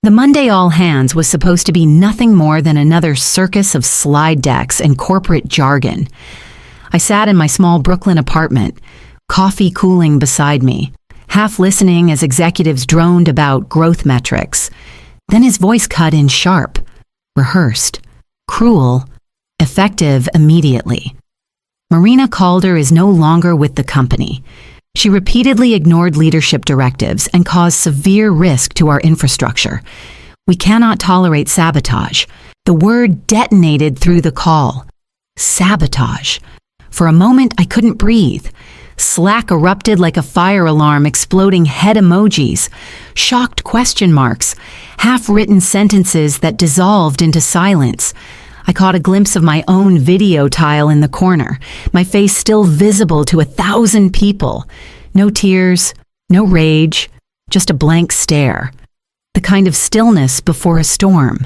The Monday All Hands was supposed to be nothing more than another circus of slide decks and corporate jargon. I sat in my small Brooklyn apartment, coffee cooling beside me, half listening as executives droned about growth metrics. Then his voice cut in sharp, rehearsed, cruel, effective immediately. Marina Calder is no longer with the company. She repeatedly ignored leadership directives and caused severe risk to our infrastructure. We cannot tolerate sabotage. The word detonated through the call. Sabotage. For a moment, I couldn't breathe. Slack erupted like a fire alarm, exploding head emojis, shocked question marks, half-written sentences that dissolved into silence. I caught a glimpse of my own video tile in the corner, my face still visible to 1,000 people. No tears, no rage, just a blank stare. The kind of stillness before a storm.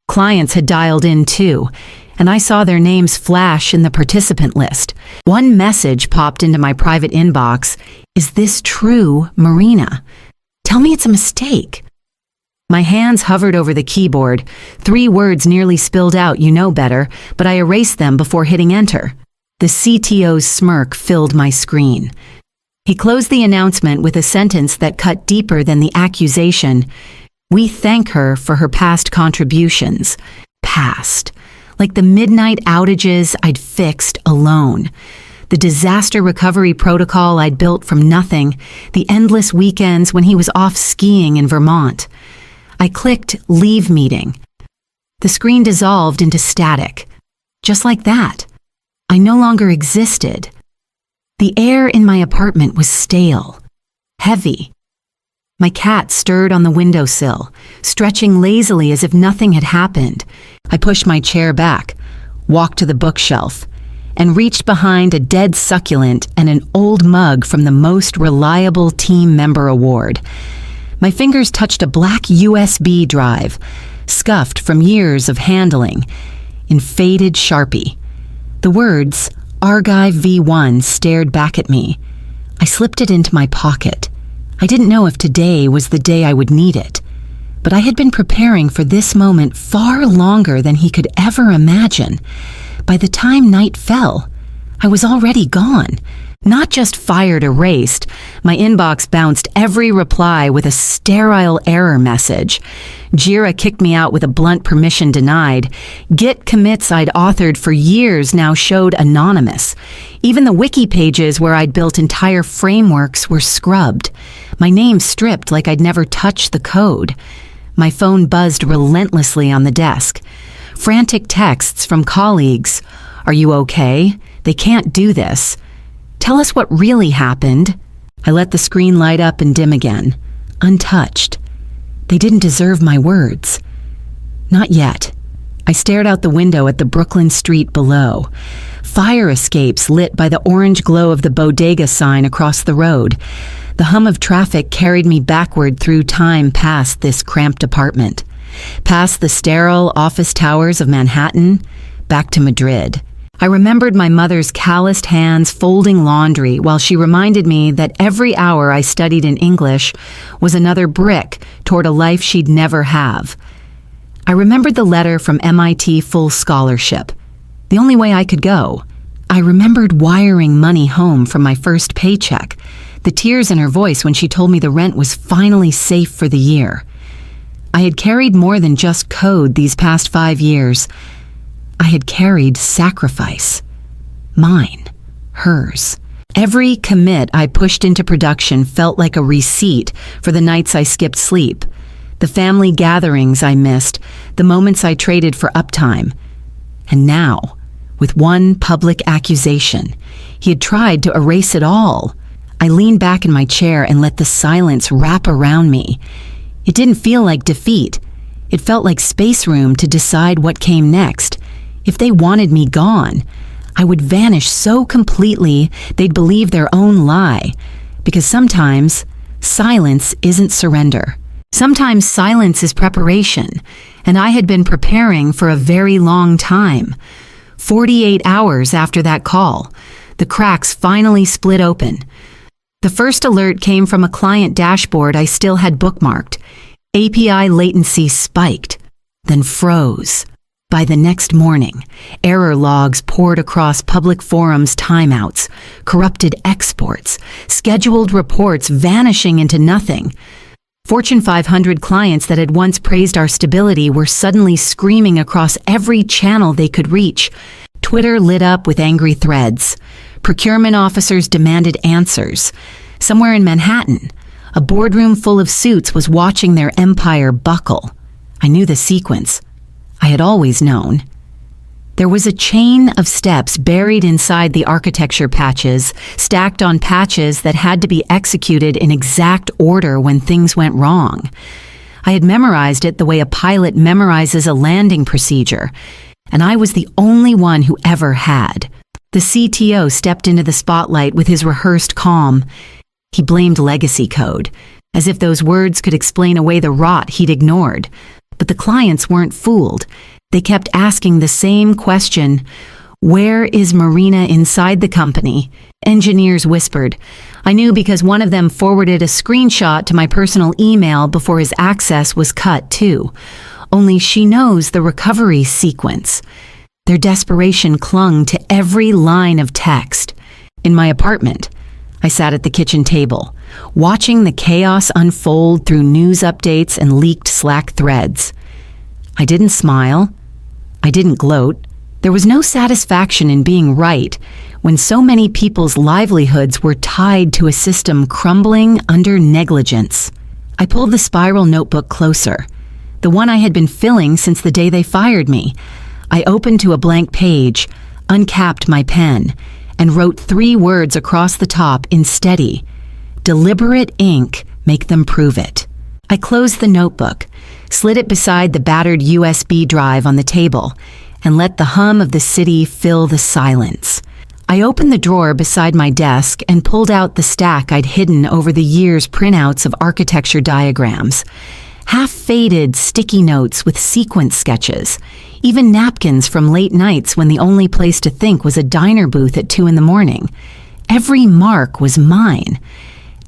Clients had dialed in too, and I saw their names flash in the participant list. One message popped into my private inbox. Is this true, Marina? Tell me it's a mistake. My hands hovered over the keyboard. 3 words nearly spilled out, "You know better," but I erased them before hitting enter. The CTO's smirk filled my screen. He closed the announcement with a sentence that cut deeper than the accusation. "We thank her for her past contributions." Past. Like the midnight outages I'd fixed alone. The disaster recovery protocol I'd built from nothing. The endless weekends when he was off skiing in Vermont. I clicked Leave Meeting. The screen dissolved into static. Just like that. I no longer existed. The air in my apartment was stale, heavy. My cat stirred on the windowsill, stretching lazily as if nothing had happened. I pushed my chair back, walked to the bookshelf, and reached behind a dead succulent and an old mug from the Most Reliable Team Member Award. My fingers touched a black USB drive, scuffed from years of handling, in faded Sharpie. The words, Archive V1, stared back at me. I slipped it into my pocket. I didn't know if today was the day I would need it, but I had been preparing for this moment far longer than he could ever imagine. By the time night fell, I was already gone. Not just fired erased, my inbox bounced every reply with a sterile error message. Jira kicked me out with a blunt permission denied. Git commits I'd authored for years now showed anonymous. Even the wiki pages where I'd built entire frameworks were scrubbed. My name stripped like I'd never touched the code. My phone buzzed relentlessly on the desk. Frantic texts from colleagues. Are you okay? They can't do this. Tell us what really happened. I let the screen light up and dim again, untouched. They didn't deserve my words. Not yet. I stared out the window at the Brooklyn street below. Fire escapes lit by the orange glow of the bodega sign across the road. The hum of traffic carried me backward through time past this cramped apartment, past the sterile office towers of Manhattan, back to Madrid. I remembered my mother's calloused hands folding laundry while she reminded me that every hour I studied in English was another brick toward a life she'd never have. I remembered the letter from MIT full scholarship, the only way I could go. I remembered wiring money home from my first paycheck, the tears in her voice when she told me the rent was finally safe for the year. I had carried more than just code these past 5 years. I had carried sacrifice. Mine. Hers. Every commit I pushed into production felt like a receipt for the nights I skipped sleep, the family gatherings I missed, the moments I traded for uptime. And now, with one public accusation, he had tried to erase it all. I leaned back in my chair and let the silence wrap around me. It didn't feel like defeat. It felt like space room to decide what came next. If they wanted me gone, I would vanish so completely they'd believe their own lie. Because sometimes, silence isn't surrender. Sometimes silence is preparation, and I had been preparing for a very long time. 48 hours after that call, the cracks finally split open. The first alert came from a client dashboard I still had bookmarked. API latency spiked, then froze. By the next morning, error logs poured across public forums, timeouts, corrupted exports, scheduled reports vanishing into nothing. Fortune 500 clients that had once praised our stability were suddenly screaming across every channel they could reach. Twitter lit up with angry threads. Procurement officers demanded answers. Somewhere in Manhattan, a boardroom full of suits was watching their empire buckle. I knew the sequence. I had always known. There was a chain of steps buried inside the architecture patches, stacked on patches that had to be executed in exact order when things went wrong. I had memorized it the way a pilot memorizes a landing procedure, and I was the only one who ever had. The CTO stepped into the spotlight with his rehearsed calm. He blamed legacy code, as if those words could explain away the rot he'd ignored. But the clients weren't fooled. They kept asking the same question. Where is Marina inside the company? Engineers whispered. I knew because one of them forwarded a screenshot to my personal email before his access was cut, too. Only she knows the recovery sequence. Their desperation clung to every line of text. In my apartment, I sat at the kitchen table, watching the chaos unfold through news updates and leaked Slack threads. I didn't smile. I didn't gloat. There was no satisfaction in being right when so many people's livelihoods were tied to a system crumbling under negligence. I pulled the spiral notebook closer, the one I had been filling since the day they fired me. I opened to a blank page, uncapped my pen, and wrote 3 words across the top in steady, deliberate ink, make them prove it. I closed the notebook, slid it beside the battered USB drive on the table, and let the hum of the city fill the silence. I opened the drawer beside my desk and pulled out the stack I'd hidden over the years' printouts of architecture diagrams, half-faded sticky notes with sequence sketches, even napkins from late nights when the only place to think was a diner booth at 2 a.m. Every mark was mine.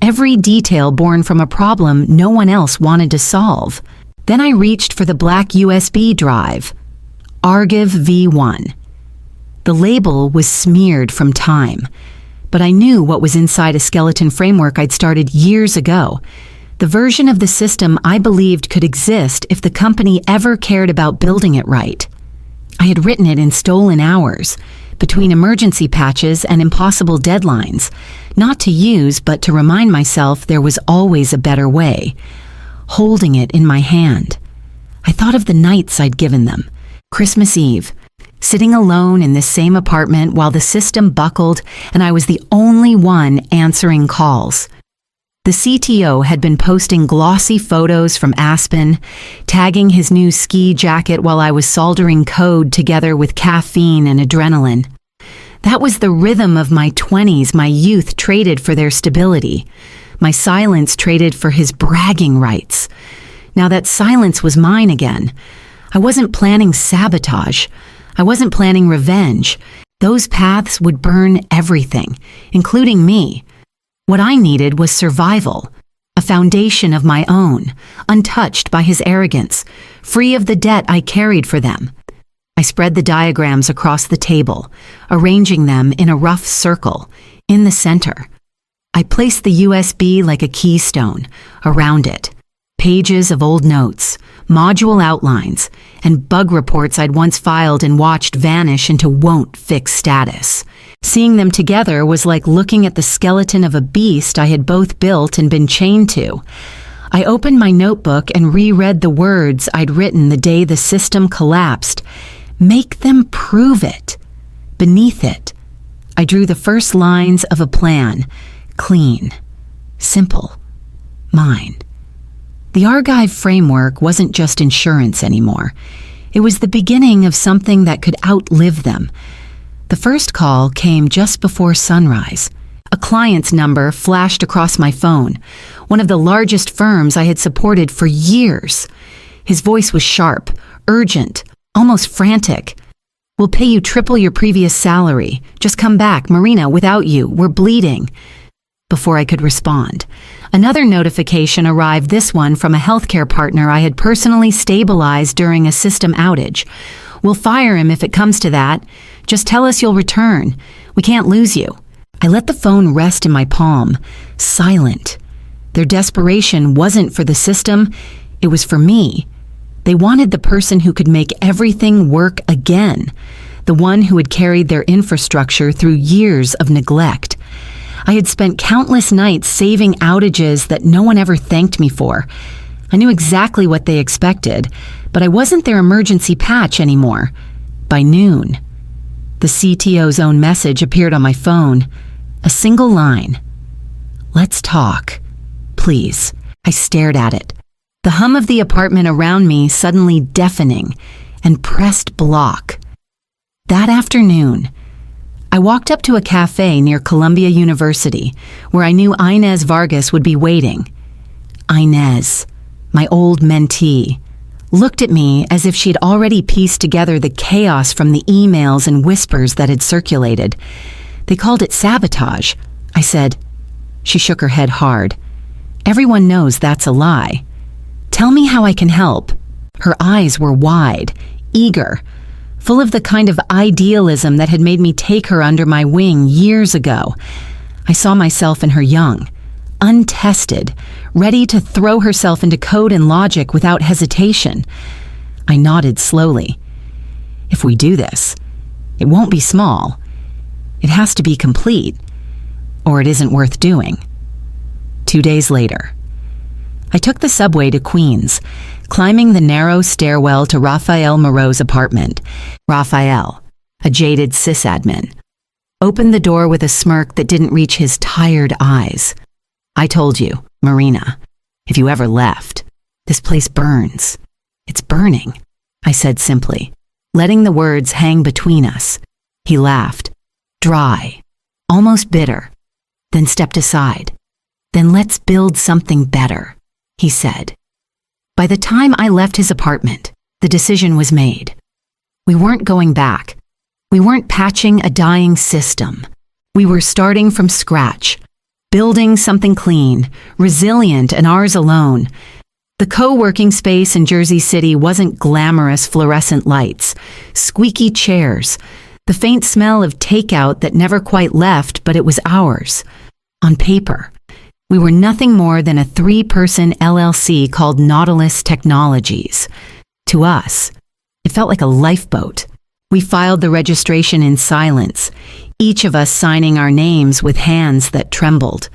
Every detail born from a problem no one else wanted to solve. Then I reached for the black USB drive. Argiv V1. The label was smeared from time, but I knew what was inside a skeleton framework I'd started years ago. The version of the system I believed could exist if the company ever cared about building it right. I had written it in stolen hours, between emergency patches and impossible deadlines, not to use but to remind myself there was always a better way. Holding it in my hand, I thought of the nights I'd given them. Christmas Eve, sitting alone in this same apartment while the system buckled and I was the only one answering calls. The CTO had been posting glossy photos from Aspen, tagging his new ski jacket while I was soldering code together with caffeine and adrenaline. That was the rhythm of my 20s, my youth traded for their stability, my silence traded for his bragging rights. Now that silence was mine again. I wasn't planning sabotage. I wasn't planning revenge. Those paths would burn everything, including me. What I needed was survival, a foundation of my own, untouched by his arrogance, free of the debt I carried for them. I spread the diagrams across the table, arranging them in a rough circle, in the center. I placed the USB like a keystone around it. Pages of old notes, module outlines, and bug reports I'd once filed and watched vanish into won't fix status. Seeing them together was like looking at the skeleton of a beast I had both built and been chained to. I opened my notebook and reread the words I'd written the day the system collapsed. Make them prove it. Beneath it, I drew the first lines of a plan. Clean. Simple. Mine. The Argive framework wasn't just insurance anymore. It was the beginning of something that could outlive them. The first call came just before sunrise. A client's number flashed across my phone, one of the largest firms I had supported for years. His voice was sharp, urgent, almost frantic. We'll pay you triple your previous salary. Just come back, Marina, without you. We're bleeding. Before I could respond, Another notification arrived, this one from a healthcare partner I had personally stabilized during a system outage. We'll fire him if it comes to that. Just tell us you'll return. We can't lose you. I let the phone rest in my palm, silent. Their desperation wasn't for the system, it was for me. They wanted the person who could make everything work again, the one who had carried their infrastructure through years of neglect. I had spent countless nights saving outages that no one ever thanked me for. I knew exactly what they expected, but I wasn't their emergency patch anymore. By noon, the CTO's own message appeared on my phone. A single line. "Let's talk. Please." I stared at it. The hum of the apartment around me suddenly deafening, and pressed block. That afternoon, I walked up to a cafe near Columbia University, where I knew Inez Vargas would be waiting. Inez, my old mentee, looked at me as if she'd already pieced together the chaos from the emails and whispers that had circulated. They called it sabotage, I said. She shook her head hard. Everyone knows that's a lie. Tell me how I can help. Her eyes were wide, eager, full of the kind of idealism that had made me take her under my wing years ago. I saw myself in her young, untested, ready to throw herself into code and logic without hesitation. I nodded slowly. If we do this, it won't be small. It has to be complete, or it isn't worth doing. 2 days later, I took the subway to Queens, climbing the narrow stairwell to Rafael Moreau's apartment. Rafael, a jaded sysadmin, opened the door with a smirk that didn't reach his tired eyes. "I told you, Marina, if you ever left, this place burns. It's burning," I said simply, letting the words hang between us. He laughed, dry, almost bitter, then stepped aside. "Then let's build something better," he said. By the time I left his apartment, the decision was made. We weren't going back. We weren't patching a dying system. We were starting from scratch, building something clean, resilient, and ours alone. The co-working space in Jersey City wasn't glamorous fluorescent lights, squeaky chairs, the faint smell of takeout that never quite left, but it was ours. On paper, we were nothing more than a 3-person LLC called Nautilus Technologies. To us, it felt like a lifeboat. We filed the registration in silence, each of us signing our names with hands that trembled,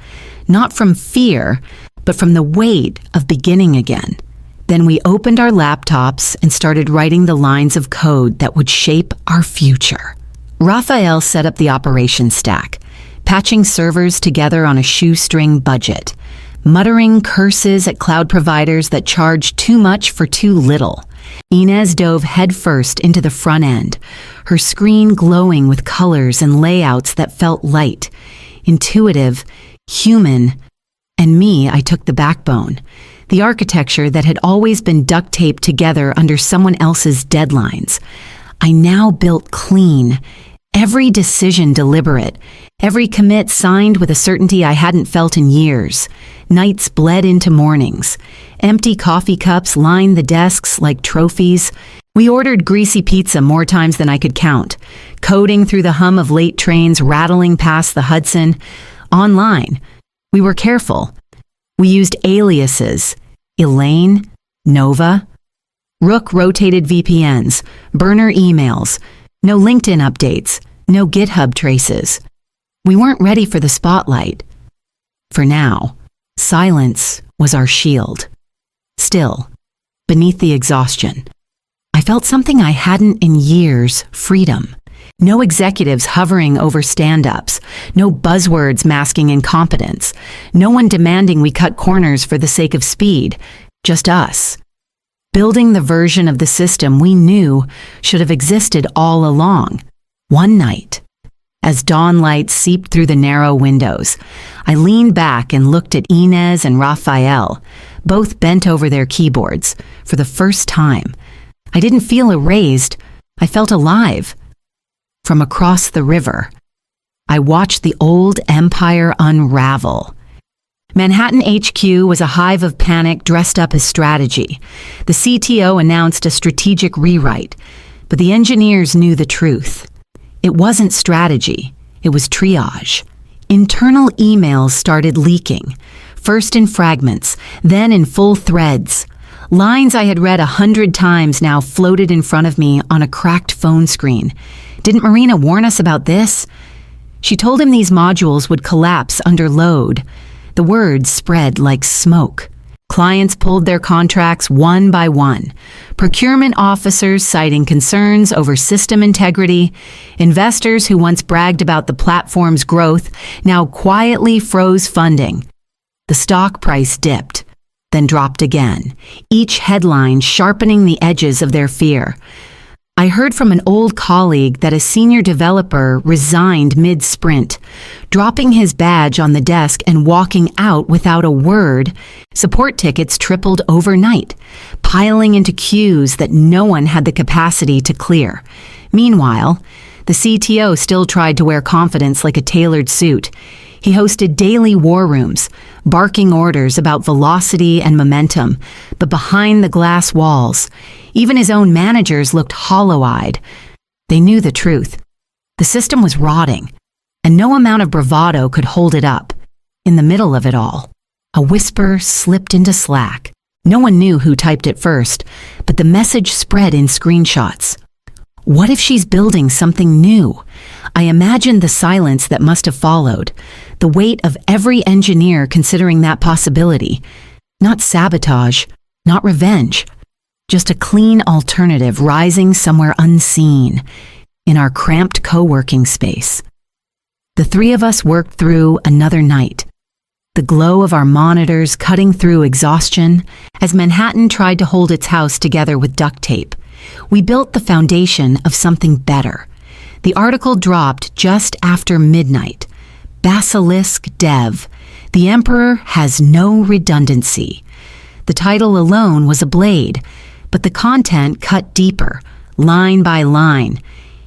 not from fear, but from the weight of beginning again. Then we opened our laptops and started writing the lines of code that would shape our future. Rafael set up the operations stack, patching servers together on a shoestring budget, muttering curses at cloud providers that charged too much for too little. Inez dove headfirst into the front end, her screen glowing with colors and layouts that felt light, intuitive, human, and me, I took the backbone, the architecture that had always been duct taped together under someone else's deadlines. I now built clean, every decision deliberate, every commit signed with a certainty I hadn't felt in years. Nights bled into mornings. Empty coffee cups lined the desks like trophies. We ordered greasy pizza more times than I could count, coding through the hum of late trains rattling past the Hudson. Online, we were careful. We used aliases, Elaine, Nova. Rook rotated VPNs, burner emails, no LinkedIn updates, no GitHub traces. We weren't ready for the spotlight. For now, silence was our shield. Still, beneath the exhaustion, I felt something I hadn't in years: freedom. No executives hovering over stand-ups, no buzzwords masking incompetence, no one demanding we cut corners for the sake of speed, just us. Building the version of the system we knew should have existed all along. One night, as dawn light seeped through the narrow windows, I leaned back and looked at Inez and Rafael, both bent over their keyboards, for the first time. I didn't feel erased, I felt alive. From across the river, I watched the old empire unravel. Manhattan HQ was a hive of panic dressed up as strategy. The CTO announced a strategic rewrite, but the engineers knew the truth. It wasn't strategy, it was triage. Internal emails started leaking, first in fragments, then in full threads. Lines I had read 100 times now floated in front of me on a cracked phone screen. Didn't Marina warn us about this? She told him these modules would collapse under load. The words spread like smoke. Clients pulled their contracts one by one. Procurement officers citing concerns over system integrity. Investors who once bragged about the platform's growth now quietly froze funding. The stock price dipped, then dropped again, each headline sharpening the edges of their fear. I heard from an old colleague that a senior developer resigned mid-sprint, dropping his badge on the desk and walking out without a word. Support tickets tripled overnight, piling into queues that no one had the capacity to clear. Meanwhile, the CTO still tried to wear confidence like a tailored suit. He hosted daily war rooms, barking orders about velocity and momentum, but behind the glass walls, even his own managers looked hollow-eyed. They knew the truth. The system was rotting, and no amount of bravado could hold it up. In the middle of it all, a whisper slipped into Slack. No one knew who typed it first, but the message spread in screenshots. What if she's building something new? I imagined the silence that must have followed, the weight of every engineer considering that possibility. Not sabotage, not revenge, just a clean alternative rising somewhere unseen in our cramped co-working space. The three of us worked through another night, the glow of our monitors cutting through exhaustion as Manhattan tried to hold its house together with duct tape. We built the foundation of something better. The article dropped just after midnight. Basilisk Dev. The Emperor has no redundancy. The title alone was a blade, but the content cut deeper, line by line.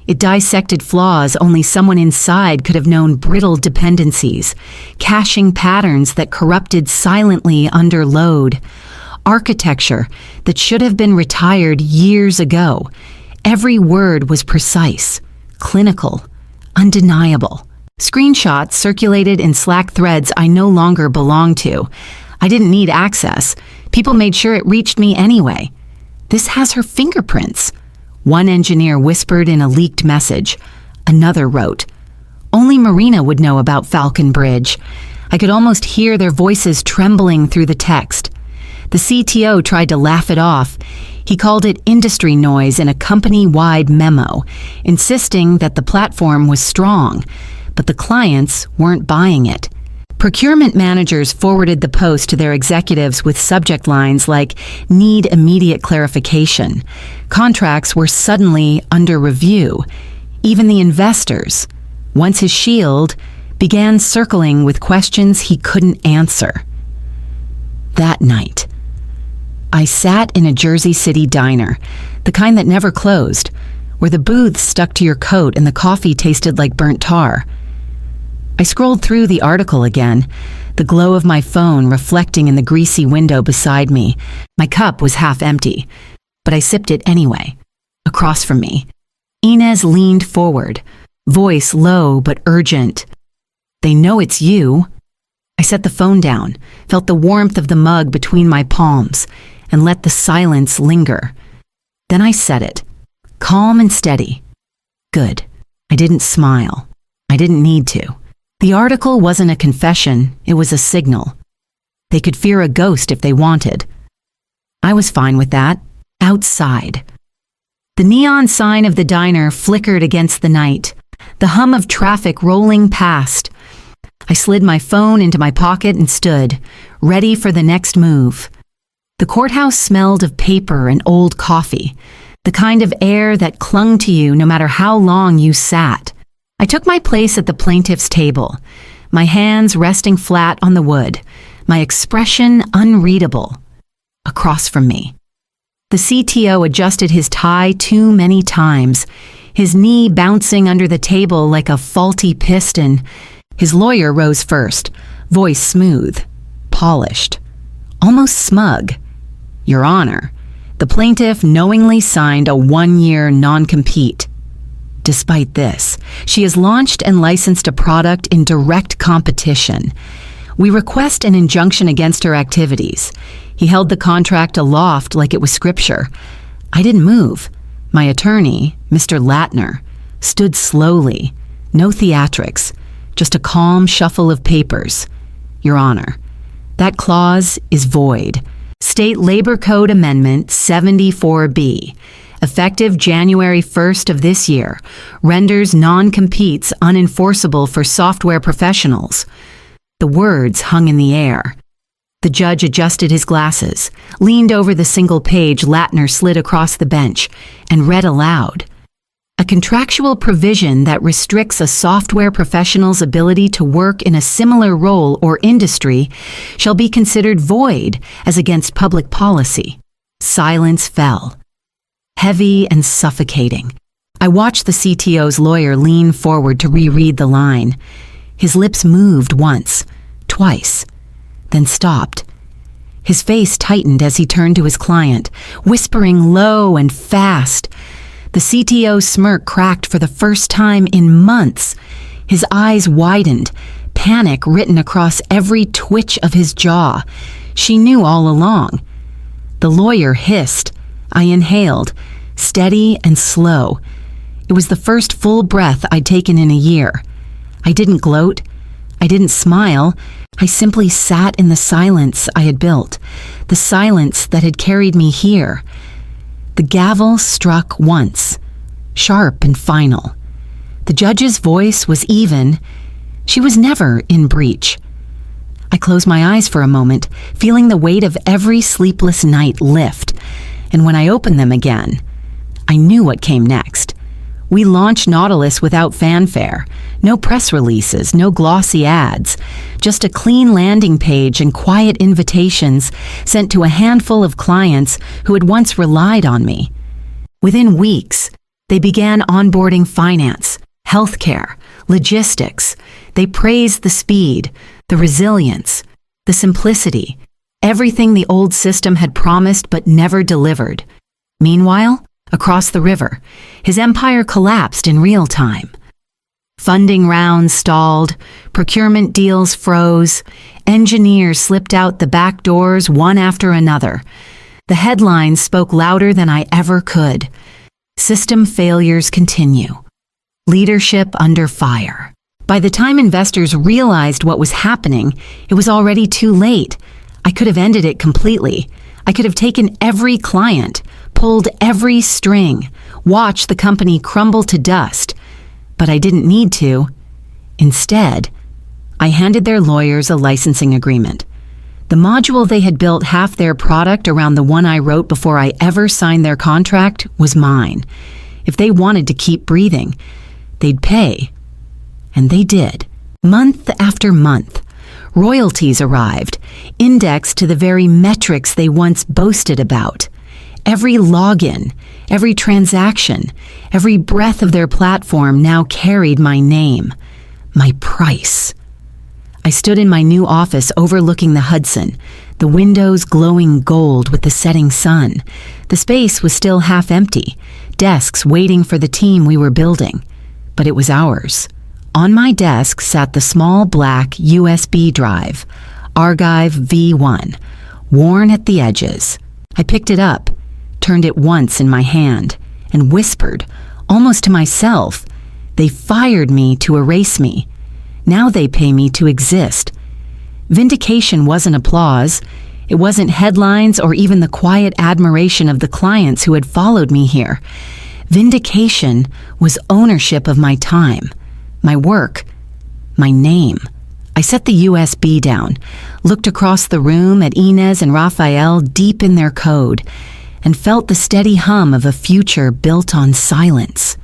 It dissected flaws only someone inside could have known, brittle dependencies, caching patterns that corrupted silently under load, architecture that should have been retired years ago. Every word was precise, clinical, undeniable. Screenshots circulated in Slack threads I no longer belonged to. I didn't need access. People made sure it reached me anyway. This has her fingerprints. One engineer whispered in a leaked message. Another wrote, "Only Marina would know about Falcon Bridge." I could almost hear their voices trembling through the text. The CTO tried to laugh it off. He called it industry noise in a company-wide memo, insisting that the platform was strong, but the clients weren't buying it. Procurement managers forwarded the post to their executives with subject lines like, "Need immediate clarification." Contracts were suddenly under review. Even the investors, once his shield, began circling with questions he couldn't answer. That night, I sat in a Jersey City diner, the kind that never closed, where the booths stuck to your coat and the coffee tasted like burnt tar. I scrolled through the article again, the glow of my phone reflecting in the greasy window beside me. My cup was half empty, but I sipped it anyway. Across from me, Inez leaned forward, voice low but urgent. "They know it's you." I set the phone down, felt the warmth of the mug between my palms, and let the silence linger. Then I said it, calm and steady. Good. I didn't smile. I didn't need to. The article wasn't a confession, it was a signal. They could fear a ghost if they wanted. I was fine with that. Outside. The neon sign of the diner flickered against the night, the hum of traffic rolling past. I slid my phone into my pocket and stood, ready for the next move. The courthouse smelled of paper and old coffee, the kind of air that clung to you no matter how long you sat. I took my place at the plaintiff's table, my hands resting flat on the wood, my expression unreadable. Across from me, the CTO adjusted his tie too many times, his knee bouncing under the table like a faulty piston. His lawyer rose first, voice smooth. polished, almost smug. Your Honor, the plaintiff knowingly signed a 1-year non-compete. Despite this, she has launched and licensed a product in direct competition. We request an injunction against her activities. He held the contract aloft like it was scripture. I didn't move. My attorney, Mr. Latner, stood slowly. No theatrics, just a calm shuffle of papers. Your Honor, that clause is void. State Labor Code Amendment 74B, effective January 1st of this year, renders non-competes unenforceable for software professionals. The words hung in the air. The judge adjusted his glasses, leaned over the single page Latner slid across the bench, and read aloud. A contractual provision that restricts a software professional's ability to work in a similar role or industry shall be considered void as against public policy. Silence fell. Heavy and suffocating. I watched the CTO's lawyer lean forward to reread the line. His lips moved once, twice, then stopped. His face tightened as he turned to his client, whispering low and fast. The CTO's smirk cracked for the first time in months. His eyes widened, panic written across every twitch of his jaw. She knew all along. The lawyer hissed. I inhaled, steady and slow. It was the first full breath I'd taken in a year. I didn't gloat. I didn't smile. I simply sat in the silence I had built, the silence that had carried me here. The gavel struck once, sharp and final. The judge's voice was even. She was never in breach. I closed my eyes for a moment, feeling the weight of every sleepless night lift. And when I opened them again, I knew what came next. We launched Nautilus without fanfare. No press releases, no glossy ads. Just a clean landing page and quiet invitations sent to a handful of clients who had once relied on me. Within weeks, they began onboarding finance, healthcare, logistics. They praised the speed, the resilience, the simplicity, everything the old system had promised but never delivered. Meanwhile, across the river, his empire collapsed in real time. Funding rounds stalled, procurement deals froze, engineers slipped out the back doors one after another. The headlines spoke louder than I ever could. System failures continue. Leadership under fire. By the time investors realized what was happening, it was already too late. I could have ended it completely. I could have taken every client, pulled every string, watched the company crumble to dust. But I didn't need to. Instead, I handed their lawyers a licensing agreement. The module they had built half their product around the one I wrote before I ever signed their contract was mine. If they wanted to keep breathing, they'd pay. And they did. Month after month, royalties arrived, indexed to the very metrics they once boasted about. Every login, every transaction, every breath of their platform now carried my name, my price. I stood in my new office overlooking the Hudson, the windows glowing gold with the setting sun. The space was still half empty, desks waiting for the team we were building. But it was ours. On my desk sat the small black USB drive, Archive V1, worn at the edges. I picked it up, turned it once in my hand, and whispered, almost to myself, "They fired me to erase me. Now they pay me to exist." Vindication wasn't applause. It wasn't headlines or even the quiet admiration of the clients who had followed me here. Vindication was ownership of my time, my work, my name. I set the USB down, looked across the room at Inez and Raphael deep in their code, and felt the steady hum of a future built on silence.